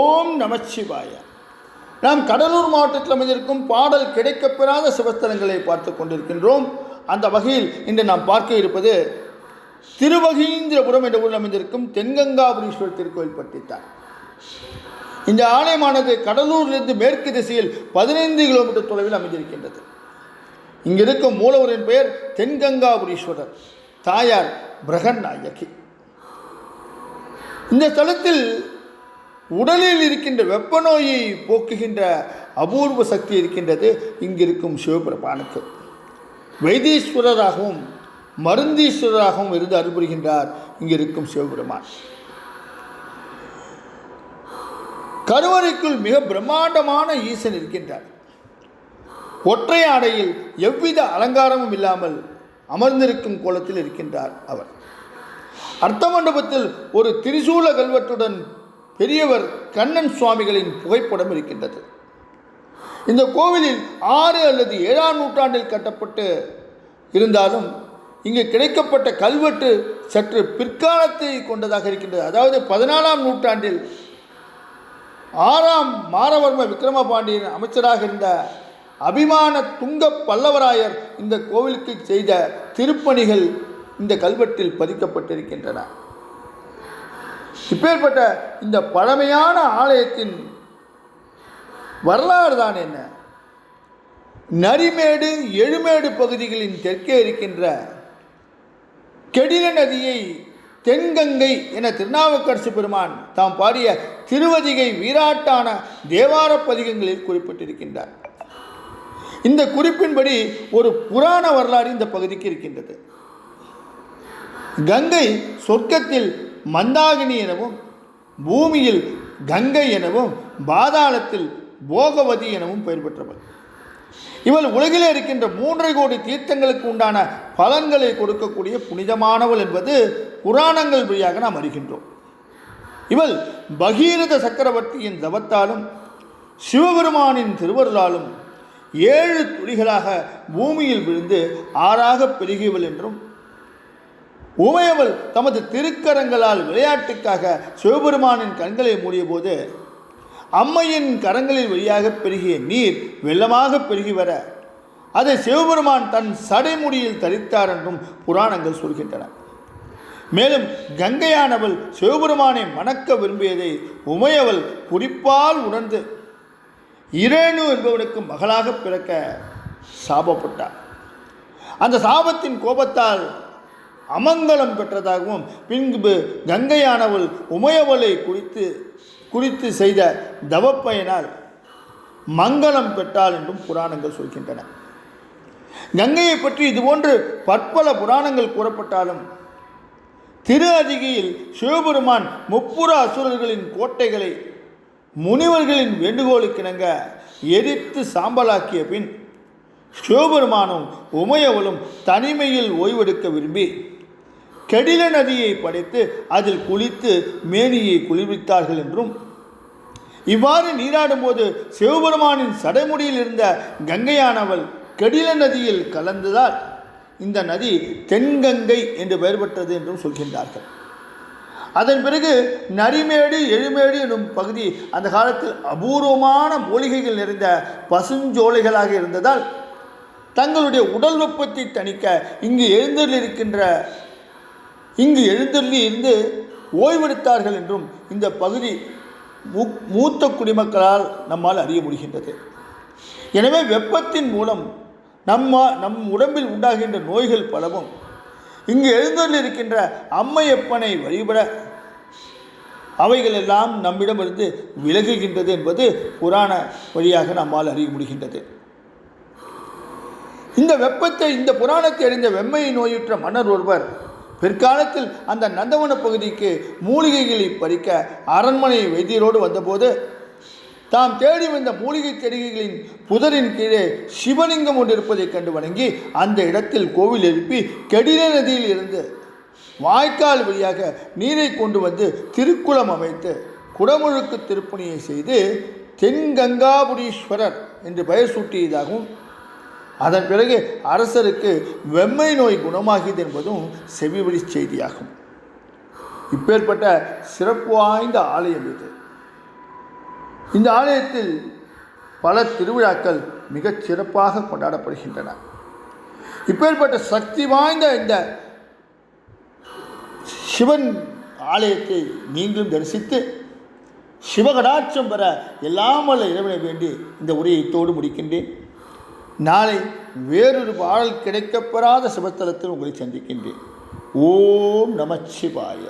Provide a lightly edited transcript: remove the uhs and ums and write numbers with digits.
ஓம் நமச்சிவாய. நாம் கடலூர் மாவட்டத்தில் அமைந்திருக்கும் பாடல் கிடைக்கப்பெறாத சிவஸ்தலங்களை பார்த்து கொண்டிருக்கின்றோம். அந்த வகையில் இன்று நாம் பார்க்க இருப்பது திருவகீந்திரபுரம் என்ற ஊரில் அமைந்திருக்கும் தென்கங்காபுரீஸ்வரர் திருக்கோயில் பற்றித்தான். இந்த ஆலயமானது கடலூரிலிருந்து மேற்கு திசையில் 15 கிலோமீட்டர் தொலைவில் அமைந்திருக்கின்றது. இங்கிருக்கும் மூலவரின் பெயர் தென்கங்காபுரீஸ்வரர், தாயார் பிரகன்நாயகி. இந்த ஸ்தலத்தில் உடலில் இருக்கின்ற வெப்ப நோயை போக்குகின்ற அபூர்வ சக்தி இருக்கின்றது. இங்கிருக்கும் சிவபெருமானுக்கு வைத்தீஸ்வரராகவும் மருந்தீஸ்வரராகவும் இருந்து அருள்புரிகின்றார் இங்கிருக்கும் சிவபெருமான். கருவறைக்குள் மிக பிரம்மாண்டமான ஈசன் இருக்கின்றார். ஒற்றை ஆடையில் எவ்வித அலங்காரமும் இல்லாமல் அமர்ந்திருக்கும் கோலத்தில் இருக்கின்றார் அவர். அர்த்த மண்டபத்தில் ஒரு திரிசூல கல்வெட்டுடன் பெரியவர் கண்ணன் சுவாமிகளின் புகைப்படம் இருக்கின்றது. இந்த கோவிலில் 6 அல்லது 7ஆம் நூற்றாண்டில் கட்டப்பட்டு இருந்தாலும் இங்கு கிடைக்கப்பட்ட கல்வெட்டு சற்று பிற்காலத்தை கொண்டதாக இருக்கின்றது. அதாவது 14ஆம் நூற்றாண்டில் 6ஆம் மாரவர்ம விக்ரமபாண்டியன் அமைச்சராக இருந்த அபிமான துங்க பல்லவராயர் இந்த கோவிலுக்கு செய்த திருப்பணிகள் இந்த கல்வெட்டில் பதிக்கப்பட்டிருக்கின்றன. இப்பேற்பட்ட இந்த பழமையான ஆலயத்தின் வரலாறு தான் என்ன? நரிமேடு எழுமேடு பகுதிகளின் தெற்கே இருக்கின்ற கெடில நதியை தென்கங்கை என திருநாவுக்கரசு பெருமான் தாம் பாடிய திருவதிகை வீராட்டான தேவார பதிகங்களில் குறிப்பிட்டிருக்கின்றார். இந்த குறிப்பின்படி ஒரு புராண வரலாறு இந்த பகுதிக்கு இருக்கின்றது. கங்கை சொர்க்கத்தில் மந்தாகினி எனவும், பூமியில் கங்கை எனவும், பாதாளத்தில் போகவதி எனவும் பெயர் பெற்றவள். இவள் உலகிலே இருக்கின்ற 3.5 கோடி தீர்த்தங்களுக்கு உண்டான பலன்களை கொடுக்கக்கூடிய புனிதமானவள் என்பது புராணங்கள் வழியாக நாம் அறிகின்றோம். இவள் பகீரத சக்கரவர்த்தியின் தவத்தாலும் சிவபெருமானின் திருவருளாலும் 7 துளிகளாக பூமியில் விழுந்து ஆறாக பெருகியவள் என்றும், உமையவள் தமது திருக்கரங்களால் விளையாட்டுக்காக சிவபெருமானின் கண்களை மூடிய போது அம்மையின் கரங்களில் வழியாக பெருகிய நீர் வெள்ளமாக பெருகி வர அதை சிவபெருமான் தன் சடைமுடியில் தரித்தார் என்றும் புராணங்கள் சொல்கின்றன. மேலும் கங்கையானவள் சிவபெருமானை மணக்க விரும்பியதை உமையவள் குறிப்பால் உணர்ந்து இரேணு என்பவனுக்கு மகளாக பிறக்க சாபப்பட்டார். அந்த சாபத்தின் கோபத்தால் அமங்கலம் பெற்றதாகவும், பின்பு கங்கையானவள் உமையவளை குறித்து செய்த தவப்பயனால் மங்களம் பெற்றாள் என்றும் புராணங்கள் சொல்கின்றன. கங்கையை பற்றி இதுபோன்று பற்பல புராணங்கள் கூறப்பட்டாலும் திரு அதிகையில் சிவபெருமான் முப்புற அசுரர்களின் கோட்டைகளை முனிவர்களின் வேண்டுகோளுக்கிணங்க எரித்து சாம்பலாக்கிய பின் சிவபெருமானும் உமையவளும் தனிமையில் ஓய்வெடுக்க விரும்பி கெடில நதியை படைத்து அதில் குளித்து மேனியை குளிர்வித்தார்கள் என்றும், இவ்வாறு நீராடும் போது சிவபெருமானின் சடைமுடியில் இருந்த கங்கையானவள் கெடில நதியில் கலந்ததால் இந்த நதி தென்கங்கை என்று பெயர் பெற்றது என்றும் சொல்கின்றார்கள். அதன் பிறகு நரிமேடு எழுமேடு என்னும் பகுதி அந்த காலத்தில் அபூர்வமான மூலிகைகள் நிறைந்த பசுஞ்சோலைகளாக இருந்ததால் தங்களுடைய உடல் வெப்பத்தை தணிக்க இங்கு எழுந்தருளி இருந்து ஓய்வெடுத்தார்கள் என்றும் இந்த பகுதி மூத்த குடிமக்களால் நம்மால் அறிய முடிகின்றது. எனவே வெப்பத்தின் மூலம் நம் உடம்பில் உண்டாகின்ற நோய்கள் பலவும் இங்கு எழுந்தருளி இருக்கின்ற அம்மையப்பனை வழிபட அவைகளெல்லாம் நம்மிடமிருந்து விலகுகின்றது என்பது புராண வழியாக நம்மால் அறிய முடிகின்றது. இந்த புராணத்தை அறிந்த வெம்மை நோயுற்ற மன்னர் ஒருவர் பிற்காலத்தில் அந்த நந்தவன பகுதிக்கு மூலிகைகளை பறிக்க அரண்மனை வைத்தியரோடு வந்தபோது தாம் தேடி வந்த மூலிகை செடிகளின் புதரின் கீழே சிவலிங்கம் ஒன்று இருப்பதைக் கண்டு வணங்கி அந்த இடத்தில் கோவில் எழுப்பி கெடில நதியில் இருந்து வாய்க்கால் வழியாக நீரை கொண்டு வந்து திருக்குளம் அமைத்து குடமுழுக்கு திருப்பணியை செய்து தென்கங்காபுரீஸ்வரர் என்று பெயர் சூட்டியதாகவும், அதன் பிறகு அரசருக்கு வெம்மை நோய் குணமாகியது என்பதும் செவிவழி செய்தியாகும். இப்பேற்பட்ட சிறப்பு வாய்ந்த ஆலயம் இது. இந்த ஆலயத்தில் பல திருவிழாக்கள் மிகச் சிறப்பாக கொண்டாடப்படுகின்றன. இப்பேற்பட்ட சக்தி வாய்ந்த இந்த சிவன் ஆலயத்தை நீங்களும் தரிசித்து சிவகடாட்சம் பெற எல்லாம் வல்ல இறைவனை வேண்டி இந்த உரையை இத்தோடு முடிக்கின்றேன். நாளை வேறொரு பாடல் கிடைக்கப்பெறாத சிவத்தலத்தில் உங்களை சந்திக்கின்றேன். ஓம் நமச்சிவாய.